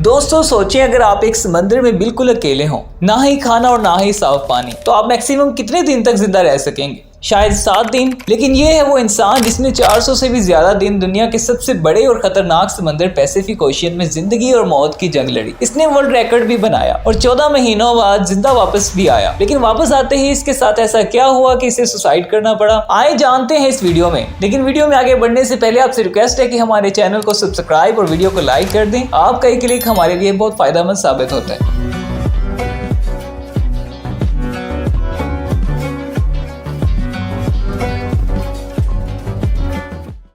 दोस्तों सोचिए, अगर आप एक समंदर में बिल्कुल अकेले हों, ना ही खाना और ना ही साफ पानी, तो आप मैक्सिमम कितने दिन तक जिंदा रह सकेंगे? शायद 7 दिन। लेकिन ये है वो इंसान जिसने 400 से भी ज्यादा दिन दुनिया के सबसे बड़े और खतरनाक समंदर पैसिफिक ओशियन में जिंदगी और मौत की जंग लड़ी। इसने वर्ल्ड रिकॉर्ड भी बनाया और 14 महीनों बाद जिंदा वापस भी आया। लेकिन वापस आते ही इसके साथ ऐसा क्या हुआ कि इसे सुसाइड करना पड़ा? आए जानते हैं इस वीडियो में। लेकिन वीडियो में आगे बढ़ने से पहले आपसे रिक्वेस्ट है कि हमारे चैनल को सब्सक्राइब और वीडियो को लाइक कर दें। आपका एक क्लिक हमारे लिए बहुत फायदेमंद साबित होता है।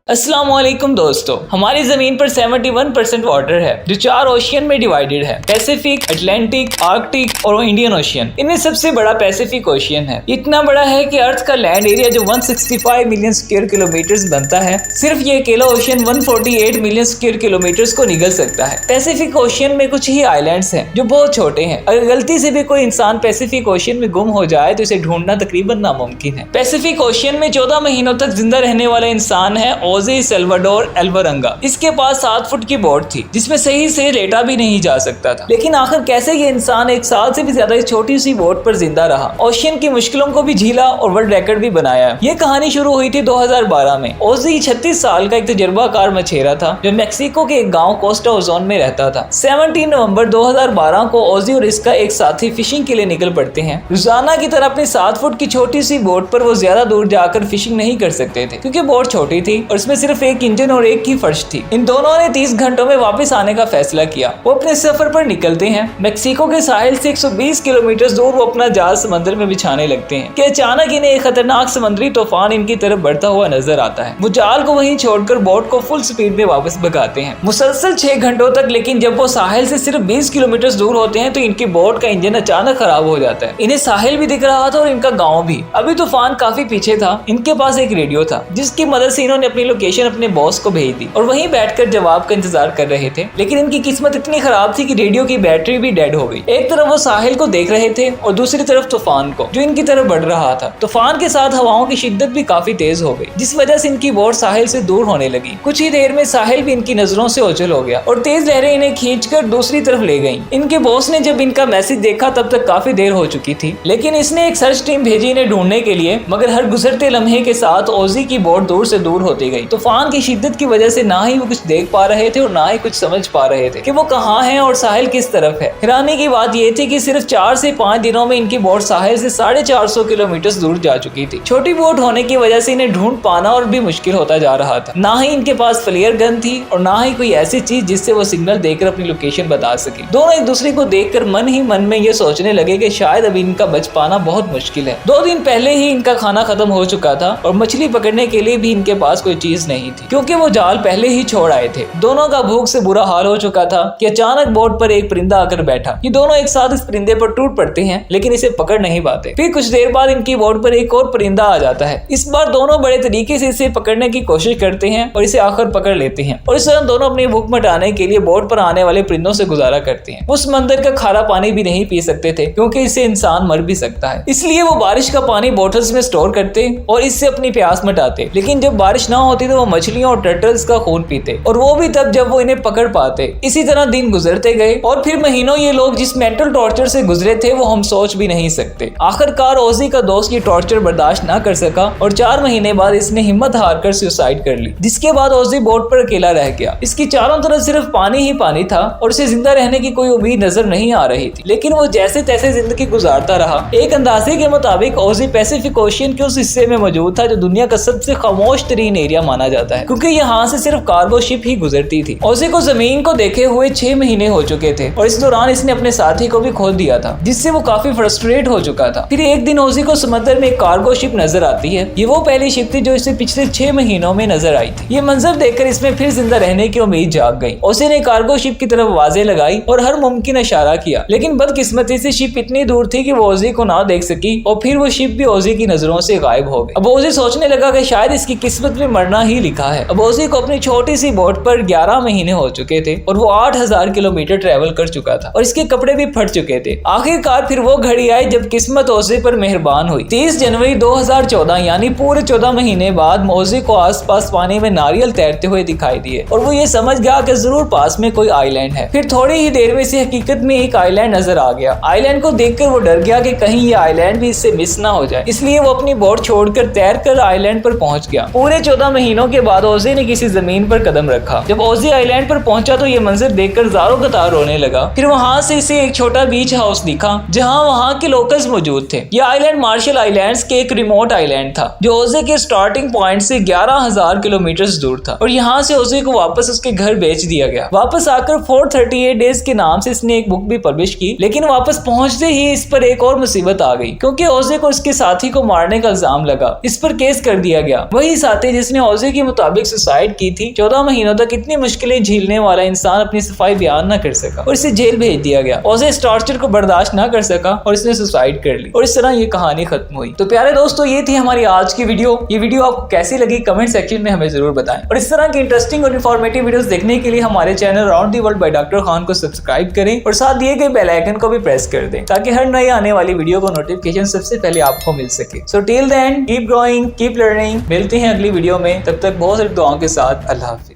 अस्सलाम वालेकुम दोस्तों, हमारी जमीन पर 71% वाटर है जो 4 ओशियन में डिवाइडेड है, पैसिफिक, अटलांटिक, आर्कटिक और इंडियन ओशियन। इनमें सबसे बड़ा पैसिफिक ओशियन है। इतना बड़ा है कि अर्थ का लैंड एरिया जो 165 मिलियन स्क्वायर किलोमीटर बनता है, सिर्फ ये अकेला ओशियन 148 मिलियन स्क्वायर किलोमीटर को निगल सकता है। पैसिफिक ओशियन में कुछ ही आइलैंड्स हैं जो बहुत छोटे हैं। अगर गलती से भी कोई इंसान पैसिफिक ओशियन में गुम हो जाए तो इसे ढूंढना तकरीबन नामुमकिन है। पैसिफिक ओशियन में 14 महीनों तक जिंदा रहने वाला इंसान है ओजी सल्वाडोर एल्वारंगा। इसके पास 7 फुट की बोट थी जिसमें सही से लेटा भी नहीं जा सकता था। लेकिन आखिर कैसे ये इंसान 1 साल से भी ज्यादा इस छोटी सी बोट पर जिंदा रहा, ओशियन की मुश्किलों को भी झीला और वर्ल्ड रिकॉर्ड भी बनाया। ये कहानी शुरू हुई थी 2012 में। ओजी 36 साल का एक तजुर्बाकार मछेरा था जो मैक्सिको के एक गांव कोस्टा ओजोन में रहता था। 17 नवंबर 2012 को ओजी और इसका एक साथी फिशिंग के लिए निकल पड़ते हैं। रोजाना की तरह अपनी 7 फुट की छोटी सी बोट पर वो ज्यादा दूर जाकर फिशिंग नहीं कर सकते थे क्योंकि बोट छोटी थी और इसमें सिर्फ एक इंजन और एक ही फर्श थी। इन दोनों ने 30 घंटों में वापस आने का फैसला किया। वो अपने सफर पर निकलते हैं। मैक्सिको के साहिल से 120 किलोमीटर दूर वो अपना जाल समंदर में बिछाने लगते हैं कि अचानक इन्हें एक खतरनाक समुद्री तूफान इनकी तरफ बढ़ता हुआ नजर आता है। वो जाल को वहीं छोड़कर बोट को फुल स्पीड में वापस भगाते हैं, मुसलसल 6 घंटों तक। लेकिन जब वो साहिल से सिर्फ 20 किलोमीटर दूर होते हैं तो इनकी बोट का इंजन अचानक खराब हो जाता है। इन्हें साहिल भी दिख रहा था और इनका गाँव भी। अभी तूफान काफी पीछे था। इनके पास एक रेडियो था जिसकी मदद से इन्होंने अपनी लोकेशन अपने बॉस को भेज दी और वहीं बैठकर जवाब का इंतजार कर रहे थे। लेकिन इनकी किस्मत इतनी खराब थी कि रेडियो की बैटरी भी डेड हो गई। एक तरफ वो साहिल को देख रहे थे और दूसरी तरफ तूफान को जो इनकी तरफ बढ़ रहा था। तूफान के साथ हवाओं की शिद्दत भी काफी तेज हो गई जिस वजह से इनकी बोट साहिल से दूर होने लगी। कुछ ही देर में साहिल भी इनकी नजरों से ओझल हो गया और तेज लहरें इन्हें खींचकर दूसरी तरफ ले गईं। इनके बॉस ने जब इनका मैसेज देखा तब तक काफी देर हो चुकी थी। लेकिन इसने एक सर्च टीम भेजी इन्हें ढूंढने के लिए, मगर हर गुजरते लम्हे के साथ ओजी की बोट दूर से दूर होती गई। तूफान की शिद्दत की वजह से ना ही वो कुछ देख पा रहे थे और ना ही कुछ समझ पा रहे थे कि वो कहाँ हैं और साहिल किस तरफ है। हैरानी की बात ये थी कि सिर्फ 4 से 5 दिनों में इनकी बोट साहिल से 450 किलोमीटर दूर जा चुकी थी। छोटी बोट होने की वजह से इन्हें ढूंढ पाना और भी मुश्किल होता जा रहा था। ना ही इनके पास फ्लेयर गन थी और ना ही कोई ऐसी चीज जिससे वो सिग्नल देकर अपनी लोकेशन बता सके। दोनों एक दूसरे को देखकर मन ही मन में ये सोचने लगे कि शायद अभी इनका बच पाना बहुत मुश्किल है। 2 दिन पहले ही इनका खाना खत्म हो चुका था और मछली पकड़ने के लिए भी इनके पास कोई चीज नहीं थी क्योंकि वो जाल पहले ही छोड़ आए थे। दोनों का भूख से बुरा हाल हो चुका था कि अचानक बोट पर एक परिंदा आकर बैठा। ये दोनों एक साथ इस परिंदे पर टूट पड़ते हैं लेकिन इसे पकड़ नहीं पाते। फिर कुछ देर बाद इनकी बोट पर एक और परिंदा आ जाता है। इस बार दोनों बड़े तरीके से इसे पकड़ने की कोशिश करते हैं और इसे आखिर पकड़ लेते हैं और इस दौरान दोनों अपनी भूख मिटाने के लिए बोट पर आने वाले परिंदों से गुजारा करते हैं। वो समंदर का खारा पानी भी नहीं पी सकते थे क्योंकि इससे इंसान मर भी सकता है, इसलिए वो बारिश का पानी बोटल्स में स्टोर करते और इससे अपनी प्यास मिटाते। लेकिन जब बारिश ना होती तो वो मछलियों और टर्टल्स का खून पीते और वो भी तब जब वो इन्हें पकड़ पाते। इसी तरह दिन गुजरते गए और फिर महीनों ये लोग जिस मेंटल टॉर्चर से गुजरे थे वो हम सोच भी नहीं सकते। आखिरकार ओजी का दोस्त ये टॉर्चर बर्दाश्त ना कर सका और 4 महीने बाद इसने हिम्मत हारकर सुसाइड कर ली, जिसके बाद ओजी बोट पर अकेला रह गया। इसकी चारों तरफ सिर्फ पानी ही पानी था और उसे जिंदा रहने की कोई उम्मीद नजर नहीं आ रही थी। लेकिन वो जैसे तैसे जिंदगी गुजारता रहा। एक अंदाजे के मुताबिक ओजी पैसिफिक ओशियन के उस हिस्से में मौजूद था जो दुनिया का सबसे खामोश तरीन एरिया माना जाता है क्योंकि यहाँ से सिर्फ कार्गो शिप ही गुजरती थी। ओजी को जमीन को देखे हुए 6 महीने हो चुके थे और इस दौरान इसने अपने साथी को भी खो दिया था जिससे वो काफी फ्रस्ट्रेट हो चुका था। फिर एक दिन ओजी को समंदर में एक कार्गो शिप नजर आती है। ये वो पहली शिप थी जो इसे पिछले 6 महीनों में नजर आई थी। ये मंजर देखकर इसमें फिर जिंदा रहने की उम्मीद जाग गई। ओजी ने कार्गो शिप की तरफ आवाजें लगाई और हर मुमकिन इशारा किया, लेकिन बदकिस्मती से शिप इतनी दूर थी कि वो ओजी को ना देख सकी और फिर वो शिप भी ओजी की नजरों से गायब हो गई। अब ओजी सोचने लगा कि शायद इसकी किस्मत में मरना ही लिखा है। अब ओजी को अपनी छोटी सी बोट पर 11 महीने हो चुके थे और वो 8000 किलोमीटर ट्रेवल कर चुका था और इसके कपड़े भी फट चुके थे। आखिरकार फिर वो घड़ी आई जब किस्मत ओजी पर मेहरबान हुई। 30 जनवरी 2014 यानी पूरे 14 महीने बाद ओजी को आसपास पानी में नारियल तैरते हुए दिखाई दिए और वो ये समझ गया कि जरूर पास में कोई आइलैंड है। फिर थोड़ी ही देर में से हकीकत में एक आइलैंड नजर आ गया। आइलैंड को देखकर वो डर गया कि कहीं ये आइलैंड भी इससे मिस ना हो जाए, इसलिए वो अपनी बोट छोड़कर तैरकर आइलैंड पर पहुंच गया। पूरे 14 महीनों के बाद ओजी ने किसी जमीन पर कदम रखा। जब ओजी आइलैंड पर पहुंचा तो ये मंजर देखकर ज़ारो कतार रोने लगा। फिर वहां से इसे एक छोटा बीच हाउस दिखा जहां वहां के लोकल्स मौजूद थे। यह आइलैंड मार्शल आइलैंड्स के एक रिमोट आइलैंड था जो ओजी के स्टार्टिंग पॉइंट से 11,000 किलोमीटर दूर था और यहाँ से ओजी को वापस उसके घर बेच दिया गया। वापस आकर 438 डेज के नाम से इसने एक बुक भी पब्लिश की, लेकिन वापस पहुंचते ही इस पर एक और मुसीबत आ गई क्योंकि ओजी को उसके साथी को मारने का इल्जाम लगा। इस पर केस कर दिया गया। वही साथी जिसने ओजी के मुताबिक सुसाइड की थी। 14 महीनों तक इतनी मुश्किलें झेलने वाला इंसान अपनी सफाई बयान न कर सका और इसे जेल भेज दिया गया। ओजी इस टॉर्चर को बर्दाश्त न कर सका और इसने सुसाइड कर ली और इस तरह ये कहानी खत्म हुई। तो प्यारे दोस्तों, ये थी हमारी आज की वीडियो। ये वीडियो आपको कैसी लगी कमेंट सेक्शन में हमें जरूर बताएं और इस तरह की इंटरेस्टिंग और इन्फॉर्मेटिव वीडियोस देखने के लिए हमारे channel round the world by doctor Khan को सब्सक्राइब करें और साथ दिए गए बेल आइकन को भी प्रेस कर दें ताकि हर नई आने वाली वीडियो को नोटिफिकेशन सबसे पहले आपको मिल सके। So till then keep growing, keep learning. मिलते हैं अगली वीडियो में, तब तक बहुत सारी दुआओं के साथ। अल्लाह हाफिज।